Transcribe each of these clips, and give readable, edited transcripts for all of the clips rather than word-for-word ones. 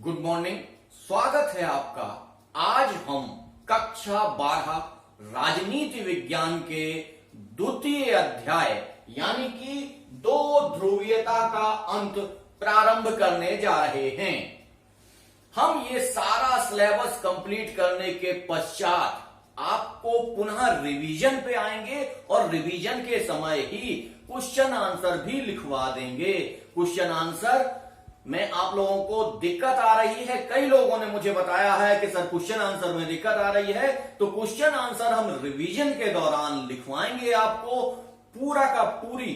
Good morning. स्वागत है आपका। आज हम कक्षा 12 राजनीति विज्ञान के द्वितीय अध्याय यानी कि दो ध्रुवीयता का अंत प्रारंभ करने जा रहे हैं। हम ये सारा सिलेबस कंप्लीट करने के पश्चात आपको पुनः रिवीजन पे आएंगे और रिवीजन के समय ही क्वेश्चन आंसर भी लिखवा देंगे। क्वेश्चन आंसर में आप लोगों को दिक्कत आ रही है, कई लोगों ने मुझे बताया है कि सर क्वेश्चन आंसर में दिक्कत आ रही है, तो क्वेश्चन आंसर हम रिवीजन के दौरान लिखवाएंगे। आपको पूरा का पूरी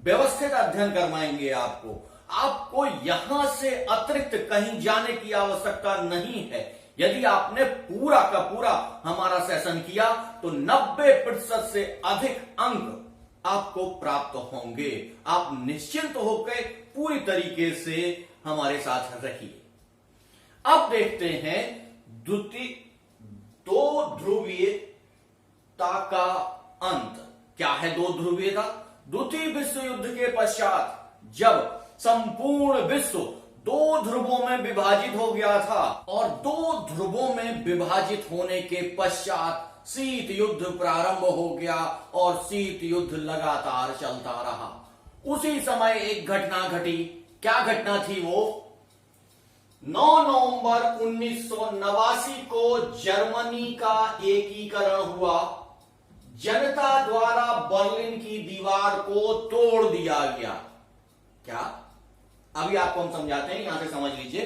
व्यवस्थित अध्ययन करवाएंगे। आपको यहां से अतिरिक्त कहीं जाने की आवश्यकता नहीं है। यदि आपने पूरा का पूरा हमारा सेशन किया तो 90% से अधिक अंक आपको प्राप्त होंगे। आप निश्चिंत होकर पूरी तरीके से हमारे साथ रहिए। अब देखते हैं दो ध्रुवीयता का अंत। क्या है दो ध्रुवीयता? द्वितीय विश्व युद्ध के पश्चात जब संपूर्ण विश्व दो ध्रुवों में विभाजित हो गया था और दो ध्रुवों में विभाजित होने के पश्चात शीत युद्ध प्रारंभ हो गया और शीत युद्ध लगातार चलता रहा। उसी समय एक घटना घटी। क्या घटना थी वो? 9 नवंबर 1989 को जर्मनी का एकीकरण हुआ। जनता द्वारा बर्लिन की दीवार को तोड़ दिया गया। क्या? अभी आपको हम समझाते हैं, यहां से समझ लीजिए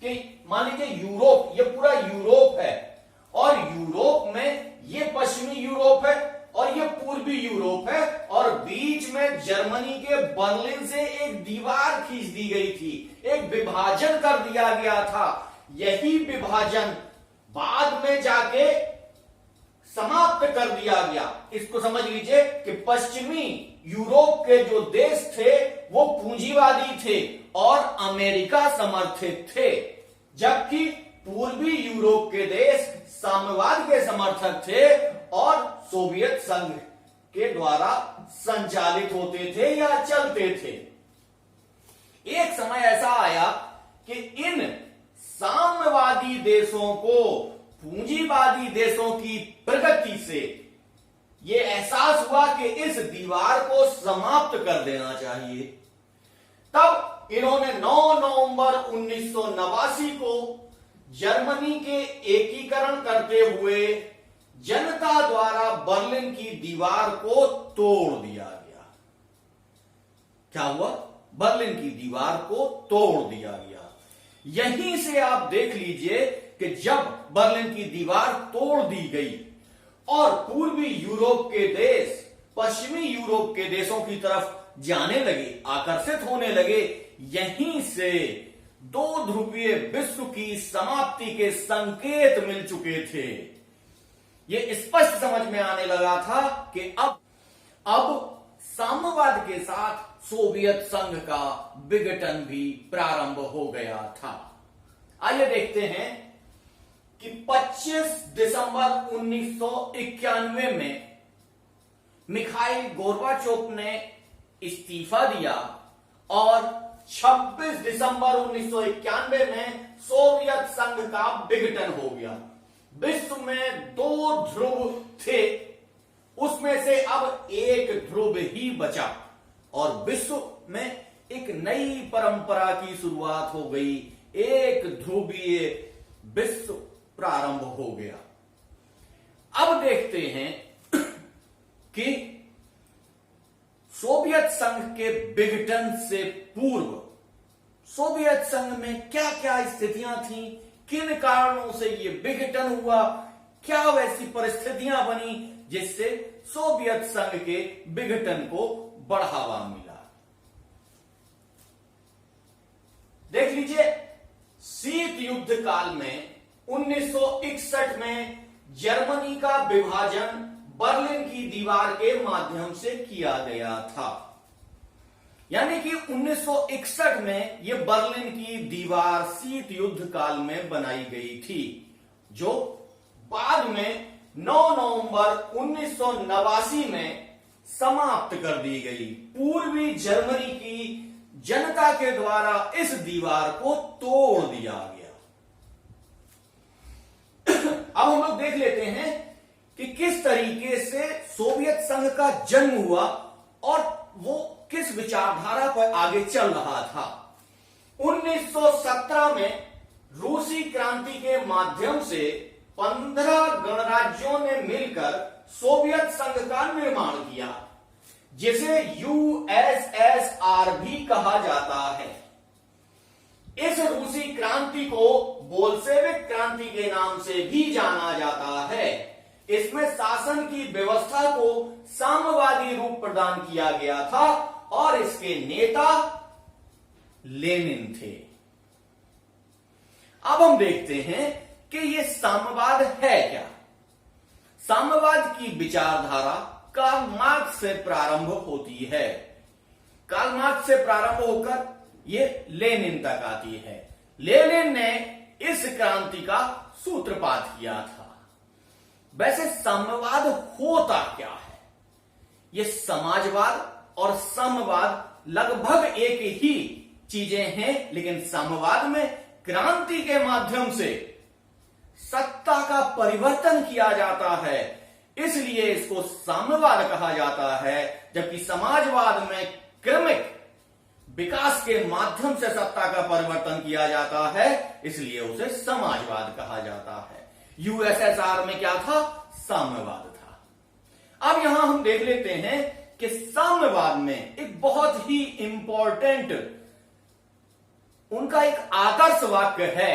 कि मान लीजिए यूरोप, ये पूरा यूरोप है और यूरोप में ये पश्चिमी यूरोप है और ये पूर्वी यूरोप है और बीच में जर्मनी के बर्लिन से एक दीवार खींच दी गई थी, एक विभाजन कर दिया गया था। यही विभाजन बाद में जाके समाप्त कर दिया गया। इसको समझ लीजिए कि पश्चिमी यूरोप के जो देश थे वो पूंजीवादी थे और अमेरिका समर्थित थे, जबकि पूर्वी यूरोप के देश साम्यवाद के समर्थक थे और सोवियत संघ के द्वारा संचालित होते थे या चलते थे। एक समय ऐसा आया कि इन साम्यवादी देशों को पूंजीवादी देशों की प्रगति से यह एहसास हुआ कि इस दीवार को समाप्त कर देना चाहिए। तब इन्होंने 9 नवंबर 1989 को जर्मनी के एकीकरण करते हुए जनता द्वारा बर्लिन की दीवार को तोड़ दिया गया। क्या हुआ? बर्लिन की दीवार को तोड़ दिया गया। यहीं से आप देख लीजिए कि जब बर्लिन की दीवार तोड़ दी गई और पूर्वी यूरोप के देश पश्चिमी यूरोप के देशों की तरफ जाने लगे, आकर्षित होने लगे, यहीं से दो ध्रुवीय विश्व की समाप्ति के संकेत मिल चुके थे। यह स्पष्ट समझ में आने लगा था कि अब साम्यवाद के साथ सोवियत संघ का विघटन भी प्रारंभ हो गया था। आइए देखते हैं कि 25 दिसंबर 1991 में मिखाइल गोर्बाचोव ने इस्तीफा दिया और 26 दिसंबर 1991 में सोवियत संघ का विघटन हो गया। विश्व में दो ध्रुव थे, उसमें से अब एक ध्रुव ही बचा और विश्व में एक नई परंपरा की शुरुआत हो गई। एक ध्रुवीय विश्व प्रारंभ हो गया। अब देखते हैं कि सोवियत संघ के विघटन से पूर्व सोवियत संघ में क्या क्या स्थितियां थीं, किन कारणों से यह विघटन हुआ, क्या वैसी परिस्थितियां बनी जिससे सोवियत संघ के विघटन को बढ़ावा मिला। देख लीजिए, शीत युद्ध काल में 1961 में जर्मनी का विभाजन बर्लिन की दीवार के माध्यम से किया गया था। यानी कि 1961 में यह बर्लिन की दीवार शीत युद्ध काल में बनाई गई थी, जो बाद में 9 नवंबर 1989 में समाप्त कर दी गई। पूर्वी जर्मनी की जनता के द्वारा इस दीवार को तोड़ दिया गया। अब हम लोग देख लेते हैं कि किस तरीके से सोवियत संघ का जन्म हुआ और वो किस विचारधारा पर आगे चल रहा था। 1917 में रूसी क्रांति के माध्यम से 15 गणराज्यों ने मिलकर सोवियत संघ का निर्माण किया, जिसे यूएसएसआर भी कहा जाता है। इस रूसी क्रांति को बोल्शेविक क्रांति के नाम से भी जाना जाता है। इसमें शासन की व्यवस्था को साम्यवादी रूप प्रदान किया गया था और इसके नेता लेनिन थे। अब हम देखते हैं कि यह साम्यवाद है क्या। साम्यवाद की विचारधारा कार्ल मार्क्स से प्रारंभ होती है। कार्ल मार्क्स से प्रारंभ होकर यह लेनिन तक आती है। लेनिन ने इस क्रांति का सूत्रपात किया था। वैसे साम्यवाद होता क्या है? यह समाजवाद और साम्यवाद लगभग एक ही चीजें हैं, लेकिन साम्यवाद में क्रांति के माध्यम से सत्ता का परिवर्तन किया जाता है, इसलिए इसको साम्यवाद कहा जाता है। जबकि समाजवाद में क्रमिक विकास के माध्यम से सत्ता का परिवर्तन किया जाता है, इसलिए उसे समाजवाद कहा जाता है। यूएसएसआर में क्या था? साम्यवाद था। अब यहां हम देख लेते हैं कि साम्यवाद में एक बहुत ही इंपॉर्टेंट उनका एक आदर्श वाक्य है,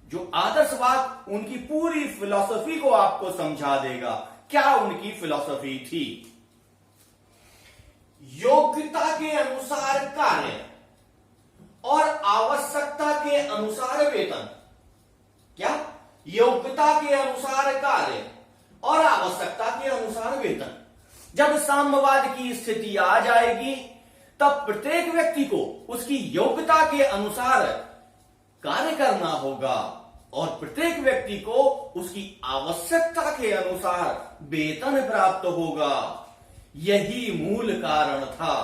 जो आदर्श वाक्य उनकी पूरी फिलॉसफी को आपको समझा देगा। क्या उनकी फिलॉसफी थी? योग्यता के अनुसार कार्य और आवश्यकता के अनुसार वेतन। क्या? योग्यता के अनुसार कार्य और आवश्यकता के अनुसार वेतन। जब साम्यवाद की स्थिति आ जाएगी, तब प्रत्येक व्यक्ति को उसकी योग्यता के अनुसार कार्य करना होगा और प्रत्येक व्यक्ति को उसकी आवश्यकता के अनुसार वेतन प्राप्त होगा। यही मूल कारण था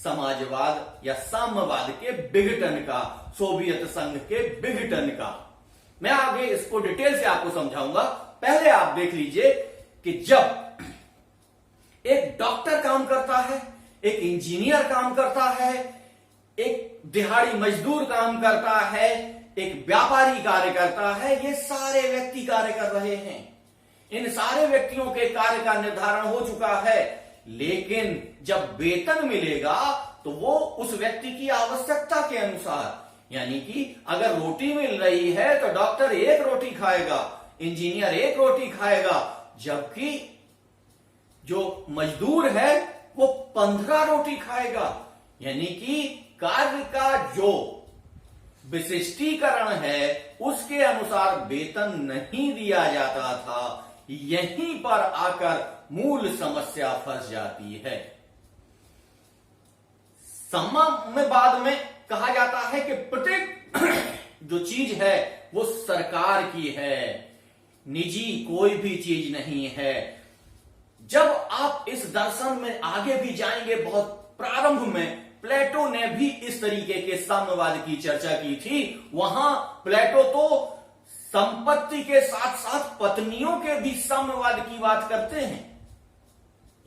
समाजवाद या साम्यवाद के विघटन का, सोवियत संघ के विघटन का। मैं आगे इसको डिटेल से आपको समझाऊंगा। पहले आप देख लीजिए कि जब एक डॉक्टर काम करता है, एक इंजीनियर काम करता है, एक दिहाड़ी मजदूर काम करता है, एक व्यापारी कार्य करता है, ये सारे व्यक्ति कार्य कर रहे हैं। इन सारे व्यक्तियों के कार्य का निर्धारण हो चुका है, लेकिन जब वेतन मिलेगा तो वो उस व्यक्ति की आवश्यकता के अनुसार, यानी कि अगर रोटी मिल रही है तो डॉक्टर एक रोटी खाएगा, इंजीनियर एक रोटी खाएगा, जबकि जो मजदूर है वो 15 रोटी खाएगा। यानी कि कार्य का जो विशिष्टीकरण है उसके अनुसार वेतन नहीं दिया जाता था। यहीं पर आकर मूल समस्या फंस जाती है। साम्यवाद में कहा जाता है कि प्रत्येक जो चीज है वो सरकार की है, निजी कोई भी चीज नहीं है। जब आप इस दर्शन में आगे भी जाएंगे, बहुत प्रारंभ में प्लेटो ने भी इस तरीके के साम्यवाद की चर्चा की थी। वहां प्लेटो तो संपत्ति के साथ साथ पत्नियों के भी साम्यवाद की बात करते हैं,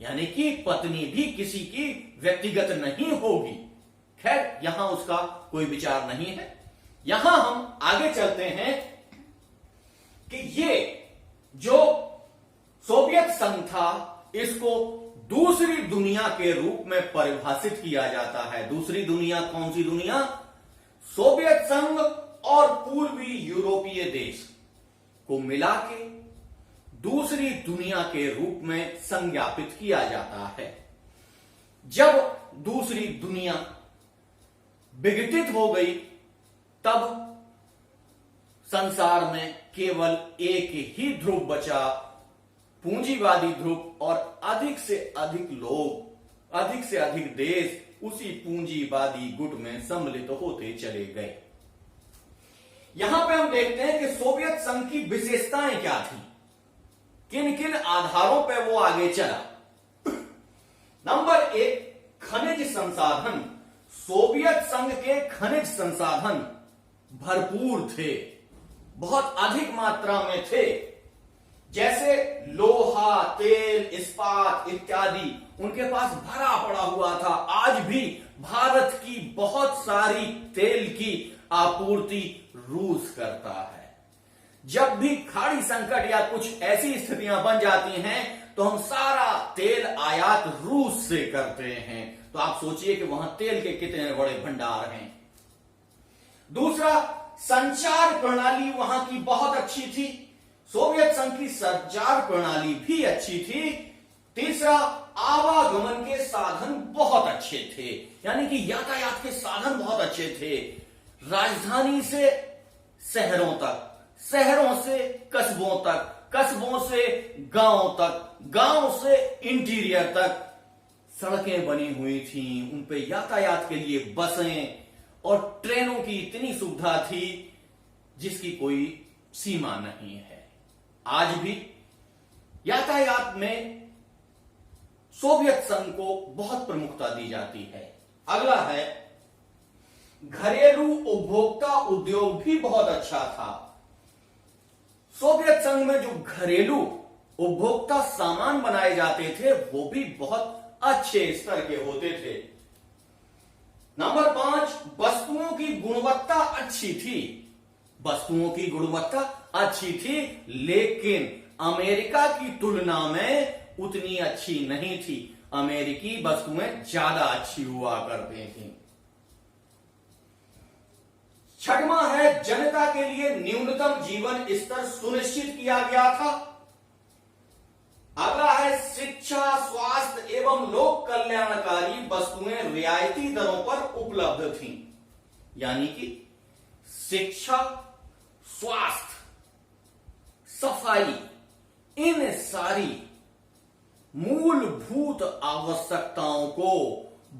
यानी कि पत्नी भी किसी की व्यक्तिगत नहीं होगी। खैर, यहां उसका कोई विचार नहीं है। यहां हम आगे चलते हैं कि ये जो सोवियत संघ था, इसको दूसरी दुनिया के रूप में परिभाषित किया जाता है। दूसरी दुनिया कौन सी दुनिया? सोवियत संघ और पूर्वी यूरोपीय देश को मिला के दूसरी दुनिया के रूप में संज्ञापित किया जाता है। जब दूसरी दुनिया विघटित हो गई, तब संसार में केवल एक ही ध्रुव बचा, पूंजीवादी ध्रुव, और अधिक से अधिक लोग, अधिक से अधिक देश उसी पूंजीवादी गुट में सम्मिलित होते चले गए। यहां पे हम देखते हैं कि सोवियत संघ की विशेषताएं क्या थी, किन किन आधारों पर वो आगे चला। नंबर 1, खनिज संसाधन। सोवियत संघ के खनिज संसाधन भरपूर थे, बहुत अधिक मात्रा में थे। जैसे लोहा, तेल, इस्पात इत्यादि उनके पास भरा पड़ा हुआ था। आज भी भारत की बहुत सारी तेल की आपूर्ति रूस करता है। जब भी खाड़ी संकट या कुछ ऐसी स्थितियां बन जाती हैं तो हम सारा तेल आयात रूस से करते हैं। तो आप सोचिए कि वहां तेल के कितने बड़े भंडार हैं। दूसरा, संचार प्रणाली वहां की बहुत अच्छी थी। सोवियत संघ की संचार प्रणाली भी अच्छी थी। तीसरा, आवागमन के साधन बहुत अच्छे थे, यानी कि यातायात के साधन बहुत अच्छे थे। राजधानी से शहरों तक, शहरों से कस्बों तक, कस्बों से गांव तक, गांव से इंटीरियर तक सड़कें बनी हुई थीं। उन पे यातायात के लिए बसें और ट्रेनों की इतनी सुविधा थी जिसकी कोई सीमा नहीं है। आज भी यातायात में सोवियत संघ को बहुत प्रमुखता दी जाती है। अगला है, घरेलू उपभोक्ता उद्योग भी बहुत अच्छा था। सोवियत संघ में जो घरेलू उपभोक्ता सामान बनाए जाते थे वो भी बहुत अच्छे स्तर के होते थे। नंबर 5, वस्तुओं की गुणवत्ता अच्छी थी। वस्तुओं की गुणवत्ता अच्छी थी, लेकिन अमेरिका की तुलना में उतनी अच्छी नहीं थी। अमेरिकी वस्तुएं ज्यादा अच्छी हुआ करती थी। छठवां है, जनता के लिए न्यूनतम जीवन स्तर सुनिश्चित किया गया था। अगला है, शिक्षा, स्वास्थ्य एवं लोक कल्याणकारी वस्तुएं रियायती दरों पर उपलब्ध थीं। यानी कि शिक्षा, स्वास्थ्य, सफाई, इन सारी मूलभूत आवश्यकताओं को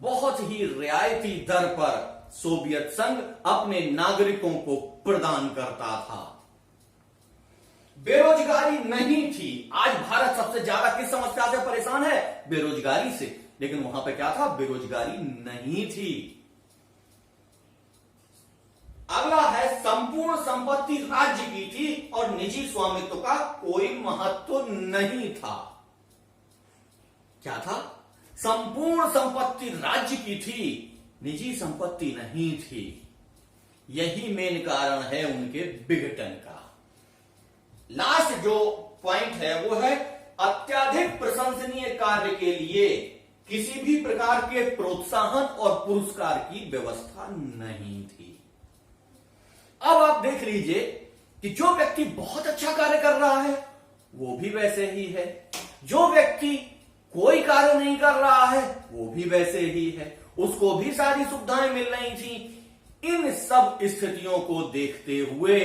बहुत ही रियायती दर पर सोवियत संघ अपने नागरिकों को प्रदान करता था। बेरोजगारी नहीं थी। आज भारत सबसे ज्यादा किस समस्या से परेशान है? बेरोजगारी से। लेकिन वहां पे क्या था? बेरोजगारी नहीं थी। अगला है, संपूर्ण संपत्ति राज्य की थी और निजी स्वामित्व का कोई महत्व नहीं था। क्या था? संपूर्ण संपत्ति राज्य की थी, निजी संपत्ति नहीं थी। यही मेन कारण है उनके विघटन का। लास्ट जो पॉइंट है वो है, अत्यधिक प्रशंसनीय कार्य के लिए किसी भी प्रकार के प्रोत्साहन और पुरस्कार की व्यवस्था नहीं थी। अब आप देख लीजिए कि जो व्यक्ति बहुत अच्छा कार्य कर रहा है वो भी वैसे ही है, जो व्यक्ति कोई कार्य नहीं कर रहा है वो भी वैसे ही है, उसको भी सारी सुविधाएं मिल रही थी। इन सब स्थितियों को देखते हुए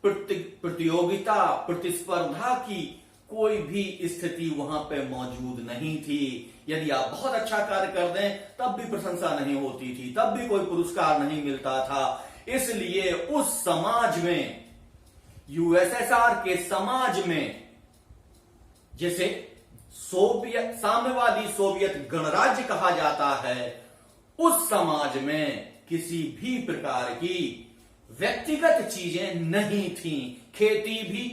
प्रतियोगिता, प्रतिस्पर्धा की कोई भी स्थिति वहां पे मौजूद नहीं थी। यदि आप बहुत अच्छा कार्य कर दें तब भी प्रशंसा नहीं होती थी, तब भी कोई पुरस्कार नहीं मिलता था। इसलिए उस समाज में, यूएसएसआर के समाज में, जिसे सोवियत, साम्यवादी सोवियत गणराज्य कहा जाता है, उस समाज में किसी भी प्रकार की व्यक्तिगत चीजें नहीं थी। खेती भी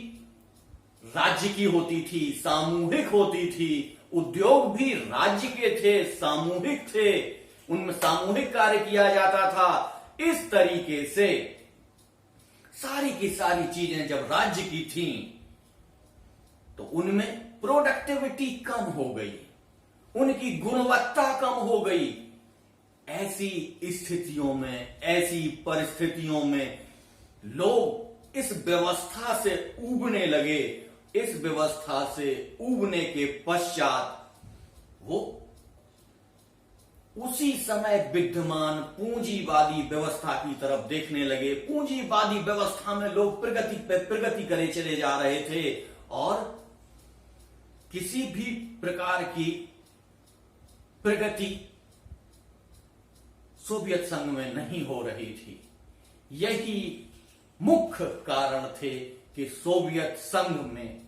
राज्य की होती थी, सामूहिक होती थी। उद्योग भी राज्य के थे, सामूहिक थे, उनमें सामूहिक कार्य किया जाता था। इस तरीके से सारी की सारी चीजें जब राज्य की थी तो उनमें प्रोडक्टिविटी कम हो गई, उनकी गुणवत्ता कम हो गई। ऐसी स्थितियों में, ऐसी परिस्थितियों में लोग इस व्यवस्था से ऊबने लगे। इस व्यवस्था से ऊबने के पश्चात वो उसी समय विद्यमान पूंजीवादी व्यवस्था की तरफ देखने लगे। पूंजीवादी व्यवस्था में लोग प्रगति पे प्रगति करे चले जा रहे थे और किसी भी प्रकार की प्रगति सोवियत संघ में नहीं हो रही थी। यही मुख्य कारण थे कि सोवियत संघ में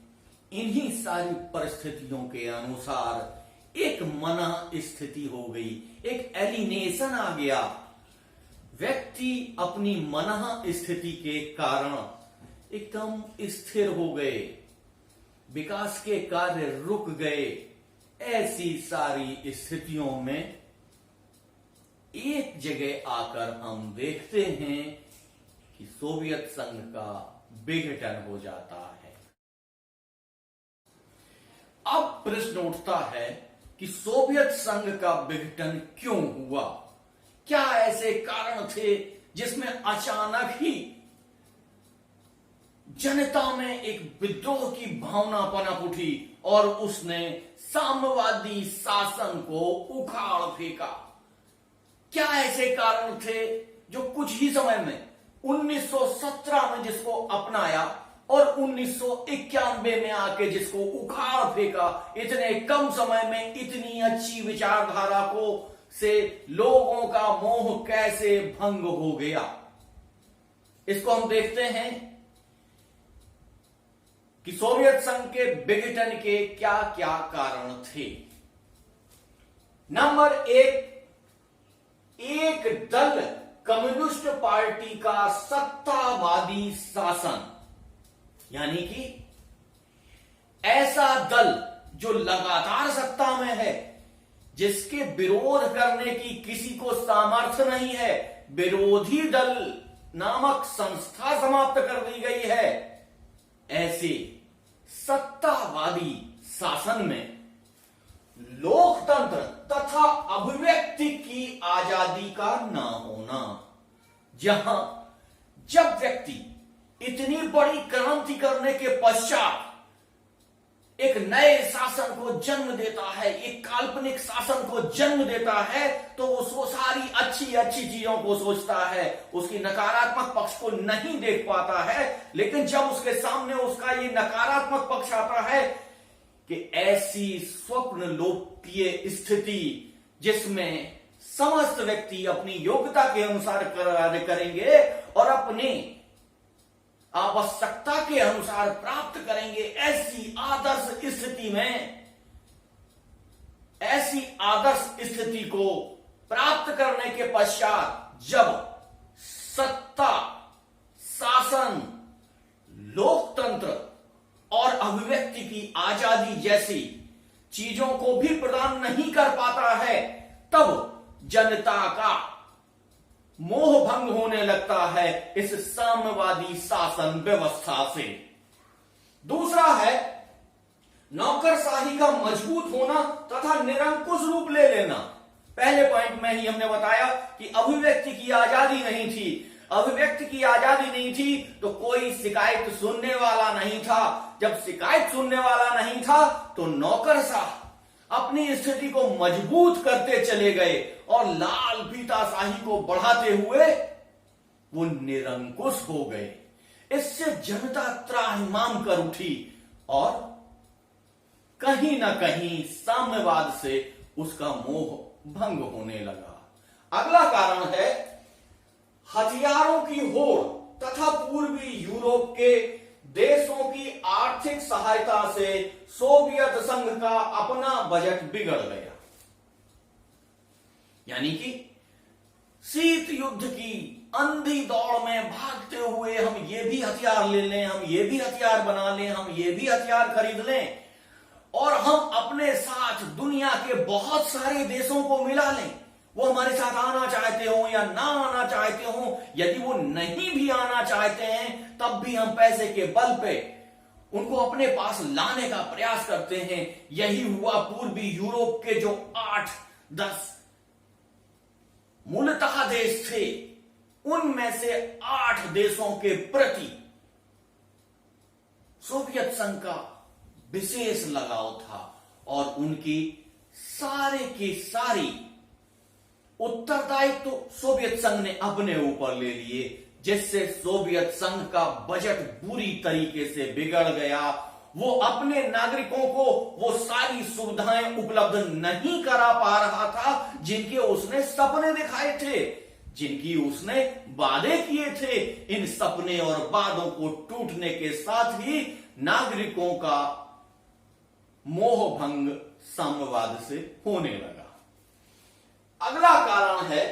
इन्हीं सारी परिस्थितियों के अनुसार एक मना स्थिति हो गई, एक एलिनेशन आ गया। व्यक्ति अपनी मना स्थिति के कारण एकदम स्थिर हो गए। विकास के कार्य रुक गए। ऐसी सारी स्थितियों में एक जगह आकर हम देखते हैं कि सोवियत संघ का विघटन हो जाता है। अब प्रश्न उठता है कि सोवियत संघ का विघटन क्यों हुआ? क्या ऐसे कारण थे जिसमें अचानक ही जनता में एक विद्रोह की भावना पनप उठी और उसने साम्यवादी शासन को उखाड़ फेंका? क्या ऐसे कारण थे जो कुछ ही समय में 1917 में जिसको अपनाया और 1991 में आके जिसको उखाड़ फेंका? इतने कम समय में इतनी अच्छी विचारधारा को से लोगों का मोह कैसे भंग हो गया? इसको हम देखते हैं कि सोवियत संघ के विघटन के क्या क्या कारण थे। नंबर एक दल कम्युनिस्ट पार्टी का सत्तावादी शासन, यानी कि ऐसा दल जो लगातार सत्ता में है, जिसके विरोध करने की किसी को सामर्थ्य नहीं है, विरोधी दल नामक संस्था समाप्त कर दी गई है। ऐसे सत्तावादी शासन में लोकतंत्र तथा अभिव्यक्ति की आजादी का न होना, जहां जब व्यक्ति इतनी बड़ी क्रांति करने के पश्चात एक नए शासन को जन्म देता है, एक काल्पनिक शासन को जन्म देता है, तो वो सारी अच्छी अच्छी चीजों को सोचता है, उसकी नकारात्मक पक्ष को नहीं देख पाता है। लेकिन जब उसके सामने उसका ये नकारात्मक पक्ष आता है कि ऐसी स्वप्न लोप्य स्थिति जिसमें समस्त व्यक्ति अपनी योग्यता के अनुसार कार्य करेंगे और अपने आवश्यकता के अनुसार प्राप्त करेंगे, ऐसी आदर्श स्थिति को प्राप्त करने के पश्चात जब सत्ता, शासन, लोकतंत्र और अभिव्यक्ति की आजादी जैसी चीजों को भी प्रदान नहीं कर पाता है, तब जनता का मोह भंग होने लगता है इस साम्यवादी शासन व्यवस्था से। दूसरा है नौकरशाही का मजबूत होना तथा निरंकुश रूप ले लेना। पहले पॉइंट में ही हमने बताया कि अभिव्यक्ति की आजादी नहीं थी। अभिव्यक्ति की आजादी नहीं थी तो कोई शिकायत सुनने वाला नहीं था। जब शिकायत सुनने वाला नहीं था तो नौकरशाह अपनी स्थिति को मजबूत करते चले गए और लाल फीताशाही को बढ़ाते हुए वो निरंकुश हो गए। इससे जनता त्राहिमाम कर उठी और कहीं ना कहीं साम्यवाद से उसका मोह भंग होने लगा। अगला कारण है हथियारों की होड़ तथा पूर्वी यूरोप के देशों की आर्थिक सहायता से सोवियत संघ का अपना बजट बिगड़ गया। यानी कि शीत युद्ध की अंधी दौड़ में भागते हुए हम ये भी हथियार ले लें, हम ये भी हथियार बना लें, हम ये भी हथियार खरीद लें और हम अपने साथ दुनिया के बहुत सारे देशों को मिला लें। वो हमारे साथ आना चाहते हो या ना आना चाहते हो, यदि वो नहीं भी आना चाहते हैं तब भी हम पैसे के बल पे उनको अपने पास लाने का प्रयास करते हैं। यही हुआ पूर्वी यूरोप के जो 8-10 मूलतः देश थे, उनमें से 8 देशों के प्रति सोवियत संघ का विशेष लगाव था और उनकी सारे की सारी उत्तरदायित्व तो सोवियत संघ ने अपने ऊपर ले लिए, जिससे सोवियत संघ का बजट बुरी तरीके से बिगड़ गया। वो अपने नागरिकों को वो सारी सुविधाएं उपलब्ध नहीं करा पा रहा था जिनके उसने सपने दिखाए थे, जिनकी उसने वादे किए थे। इन सपने और वादों को टूटने के साथ ही नागरिकों का मोह भंग साम्यवाद से होने लगा। अगला कारण है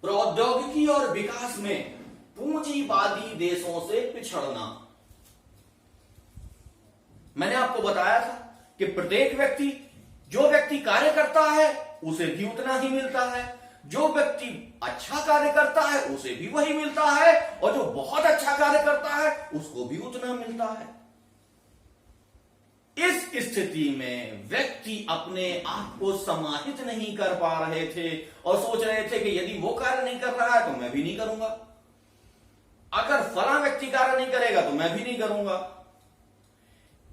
प्रौद्योगिकी और विकास में पूंजीवादी देशों से पिछड़ना। मैंने आपको बताया था कि प्रत्येक व्यक्ति, जो व्यक्ति कार्य करता है उसे भी उतना ही मिलता है, जो व्यक्ति अच्छा कार्य करता है उसे भी वही मिलता है, और जो बहुत अच्छा कार्य करता है उसको भी उतना मिलता है। इस स्थिति में व्यक्ति अपने आप को समाहित नहीं कर पा रहे थे और सोच रहे थे कि यदि वो कार्य नहीं कर रहा है तो मैं भी नहीं करूंगा, अगर फला व्यक्ति कार्य नहीं करेगा तो मैं भी नहीं करूंगा।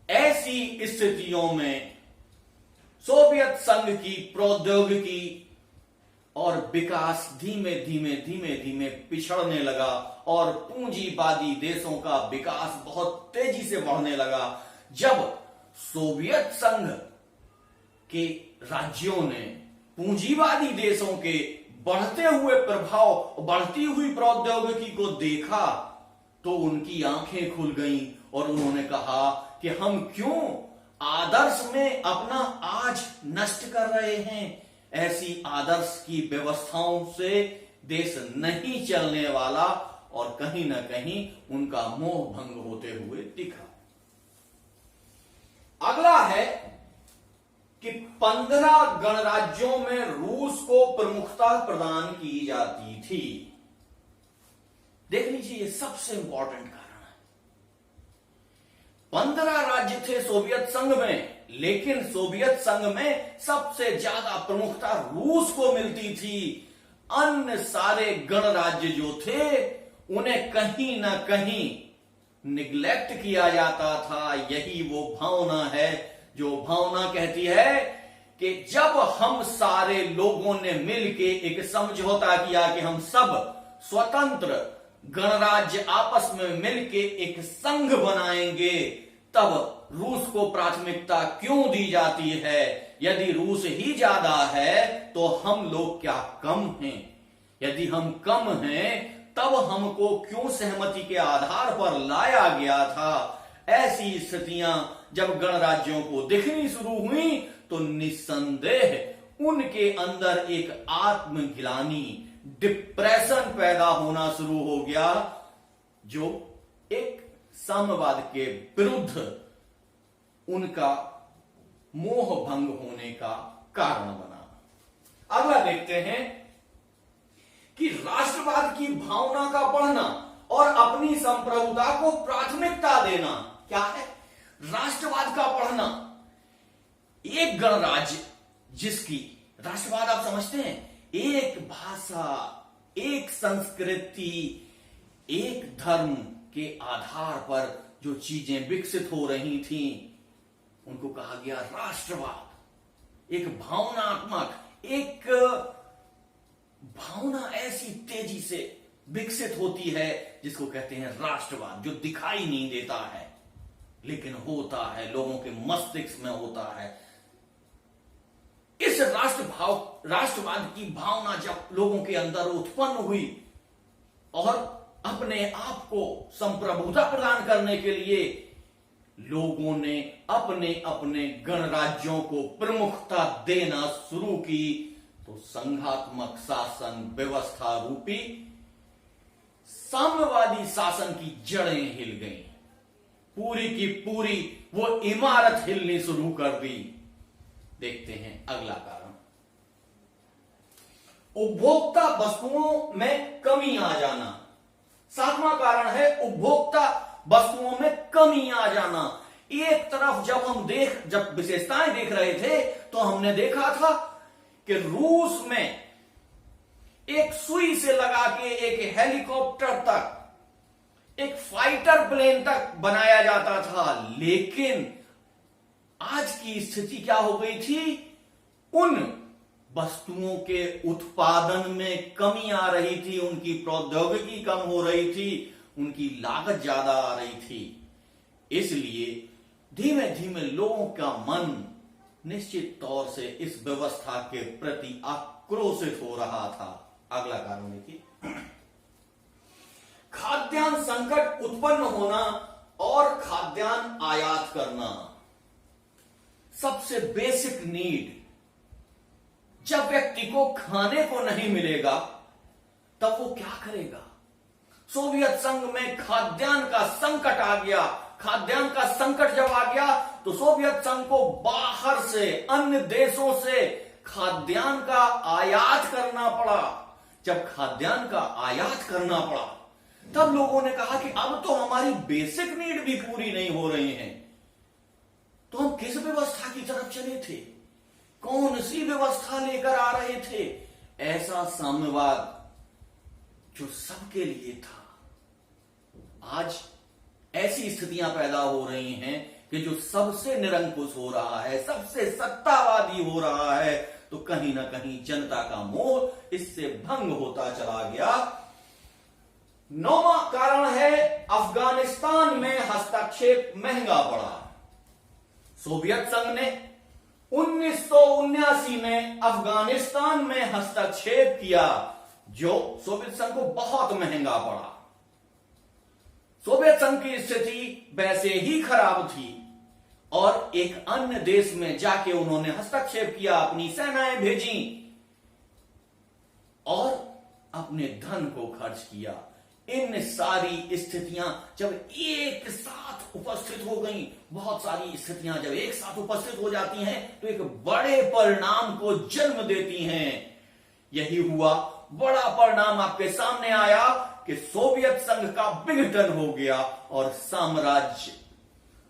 ऐसी स्थितियों में सोवियत संघ की प्रौद्योगिकी और विकास धीमे धीमे धीमे धीमे पिछड़ने लगा और पूंजीवादी देशों का विकास बहुत तेजी से बढ़ने लगा। जब सोवियत संघ के राज्यों ने पूंजीवादी देशों के बढ़ते हुए प्रभाव, बढ़ती हुई प्रौद्योगिकी को देखा तो उनकी आंखें खुल गईं और उन्होंने कहा कि हम क्यों आदर्श में अपना आज नष्ट कर रहे हैं। ऐसी आदर्श की व्यवस्थाओं से देश नहीं चलने वाला और कहीं ना कहीं उनका मोह भंग होते हुए दिखा। अगला है कि 15 गणराज्यों में रूस को प्रमुखता प्रदान की जाती थी। देख लीजिए, ये सबसे इंपॉर्टेंट कारण है। 15 राज्य थे सोवियत संघ में, लेकिन सोवियत संघ में सबसे ज्यादा प्रमुखता रूस को मिलती थी। अन्य सारे गणराज्य जो थे उन्हें कहीं ना कहीं निग्लेक्ट किया जाता था। यही वो भावना है जो भावना कहती है कि जब हम सारे लोगों ने मिलके एक समझौता किया कि हम सब स्वतंत्र गणराज्य आपस में मिलके एक संघ बनाएंगे, तब रूस को प्राथमिकता क्यों दी जाती है। यदि रूस ही ज्यादा है तो हम लोग क्या कम हैं? यदि हम कम हैं तब हमको क्यों सहमति के आधार पर लाया गया था। ऐसी स्थितियां जब गणराज्यों को दिखनी शुरू हुई तो निस्संदेह उनके अंदर एक आत्मग्लानि, डिप्रेशन पैदा होना शुरू हो गया, जो एक साम्यवाद के विरुद्ध उनका मोह भंग होने का कारण बना। अगला देखते हैं कि राष्ट्रवाद की भावना का बढ़ना और अपनी संप्रभुता को प्राथमिकता देना। क्या है राष्ट्रवाद का बढ़ना? एक गणराज्य जिसकी, राष्ट्रवाद आप समझते हैं, एक भाषा, एक संस्कृति, एक धर्म के आधार पर जो चीजें विकसित हो रही थी उनको कहा गया राष्ट्रवाद। एक भावनात्मक, एक भावना ऐसी तेजी से विकसित होती है जिसको कहते हैं राष्ट्रवाद, जो दिखाई नहीं देता है लेकिन होता है, लोगों के मस्तिष्क में होता है। इस राष्ट्रवाद की भावना जब लोगों के अंदर उत्पन्न हुई और अपने आप को संप्रभुता प्रदान करने के लिए लोगों ने अपने अपने गणराज्यों को प्रमुखता देना शुरू की, तो संघात्मक शासन व्यवस्था रूपी साम्यवादी शासन की जड़ें हिल गईं। पूरी की पूरी वो इमारत हिलनी शुरू कर दी। देखते हैं अगला कारण, उपभोक्ता वस्तुओं में कमी आ जाना। 7वां कारण है उपभोक्ता वस्तुओं में कमी आ जाना। एक तरफ जब विशेषताएं देख रहे थे तो हमने देखा था कि रूस में एक सुई से लगा के एक हेलीकॉप्टर तक, एक फाइटर प्लेन तक बनाया जाता था, लेकिन आज की स्थिति क्या हो गई थी? उन वस्तुओं के उत्पादन में कमी आ रही थी, उनकी प्रौद्योगिकी कम हो रही थी, उनकी लागत ज्यादा आ रही थी। इसलिए धीमे धीमे लोगों का मन निश्चित तौर से इस व्यवस्था के प्रति आक्रोशित हो रहा था। अगला कारण देखिए, खाद्यान्न संकट उत्पन्न होना और खाद्यान्न आयात करना। सबसे बेसिक नीड, जब व्यक्ति को खाने को नहीं मिलेगा तब वो क्या करेगा? सोवियत संघ में खाद्यान्न का संकट आ गया। खाद्यान्न का संकट जब आ गया तो सोवियत संघ को बाहर से, अन्य देशों से खाद्यान्न का आयात करना पड़ा। जब खाद्यान्न का आयात करना पड़ा तब लोगों ने कहा कि अब तो हमारी बेसिक नीड भी पूरी नहीं हो रही है, तो हम किस व्यवस्था की तरफ चले थे, कौन सी व्यवस्था लेकर आ रहे थे? ऐसा साम्यवाद जो सबके लिए था। आज ऐसी स्थितियां पैदा हो रही हैं कि जो सबसे निरंकुश हो रहा है, सबसे सत्तावादी हो रहा है, तो कहीं ना कहीं जनता का मोह इससे भंग होता चला गया। 9वां कारण है अफगानिस्तान में हस्तक्षेप महंगा पड़ा। सोवियत संघ ने 1979 में अफगानिस्तान में हस्तक्षेप किया, जो सोवियत संघ को बहुत महंगा पड़ा। सोवियत संघ की स्थिति वैसे ही खराब थी और एक अन्य देश में जाके उन्होंने हस्तक्षेप किया, अपनी सेनाएं भेजी और अपने धन को खर्च किया। इन सारी स्थितियां जब एक साथ उपस्थित हो गई, बहुत सारी स्थितियां जब एक साथ उपस्थित हो जाती हैं तो एक बड़े परिणाम को जन्म देती हैं। यही हुआ, बड़ा परिणाम आपके सामने आया कि सोवियत संघ का विघटन हो गया और साम्राज्य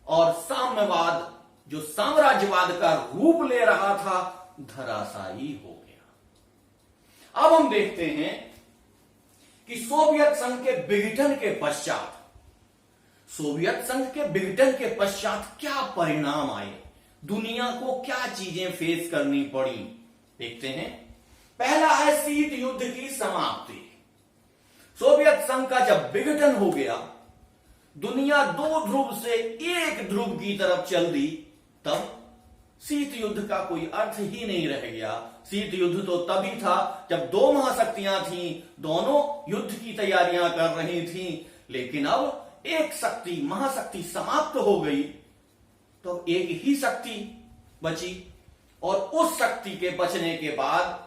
और साम्यवाद, जो साम्राज्यवाद का रूप ले रहा था, धराशायी हो गया। अब हम देखते हैं कि सोवियत संघ के विघटन के पश्चात, सोवियत संघ के विघटन के पश्चात क्या परिणाम आए, दुनिया को क्या चीजें फेस करनी पड़ी। देखते हैं। पहला है शीत युद्ध की समाप्ति। सोवियत संघ का जब विघटन हो गया, दुनिया 2 ध्रुव से 1 ध्रुव की तरफ चल दी, तब शीत युद्ध का कोई अर्थ ही नहीं रह गया। शीत युद्ध तो तभी था जब 2 महाशक्तियां थीं, दोनों युद्ध की तैयारियां कर रही थीं, लेकिन अब एक शक्ति, महाशक्ति समाप्त हो गई, तो एक ही शक्ति बची और उस शक्ति के बचने के बाद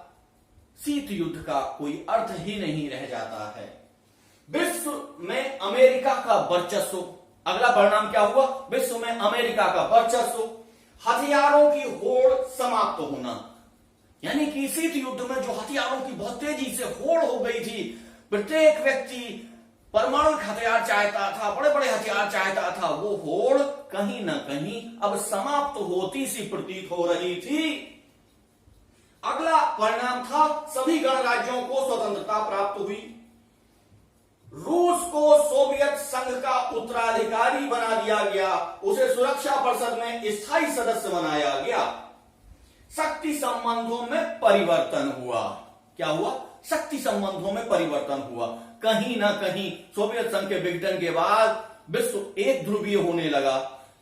शीत युद्ध का कोई अर्थ ही नहीं रह जाता है। विश्व में अमेरिका का वर्चस्व, अगला परिणाम क्या हुआ? विश्व में अमेरिका का वर्चस्व, हथियारों की होड़ समाप्त होना, यानी कि शीत युद्ध में जो हथियारों की बहुत तेजी से होड़ हो गई थी, प्रत्येक व्यक्ति परमाणु हथियार चाहता था, बड़े बड़े हथियार चाहता था, वो होड़ कहीं ना कहीं अब समाप्त होती सी प्रतीत हो रही थी। अगला परिणाम था सभी गणराज्यों को स्वतंत्रता प्राप्त हुई। रूस को सोवियत संघ का उत्तराधिकारी बना दिया गया, उसे सुरक्षा परिषद में स्थायी सदस्य बनाया गया। शक्ति संबंधों में परिवर्तन हुआ। क्या हुआ? शक्ति संबंधों में परिवर्तन हुआ। कहीं ना कहीं सोवियत संघ के विघटन के बाद विश्व एक ध्रुवीय होने लगा,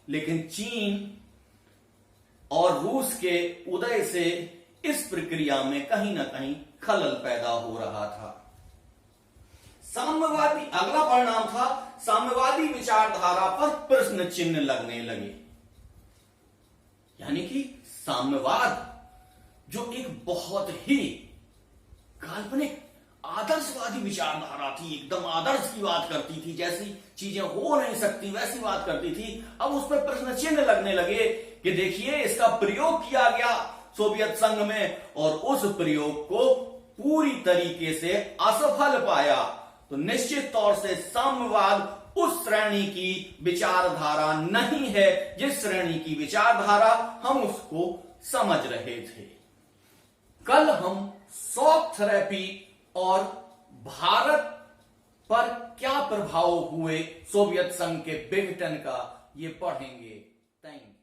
लेकिन चीन और रूस के उदय से इस प्रक्रिया में कहीं ना कहीं खलल पैदा हो रहा था। साम्यवादी, अगला परिणाम था साम्यवादी विचारधारा पर प्रश्न चिन्ह लगने लगे। यानी कि साम्यवाद जो एक बहुत ही काल्पनिक आदर्शवादी विचारधारा थी, एकदम आदर्श की बात करती थी, जैसी चीजें हो नहीं सकती वैसी बात करती थी, अब उस पर प्रश्न चिन्ह लगने लगे कि देखिए इसका प्रयोग किया गया सोवियत संघ में और उस प्रयोग को पूरी तरीके से असफल पाया। तो निश्चित तौर से साम्यवाद उस श्रेणी की विचारधारा नहीं है जिस श्रेणी की विचारधारा हम उसको समझ रहे थे। कल हम शॉक थेरेपी और भारत पर क्या प्रभाव हुए सोवियत संघ के विघटन का, ये पढ़ेंगे। Thank you.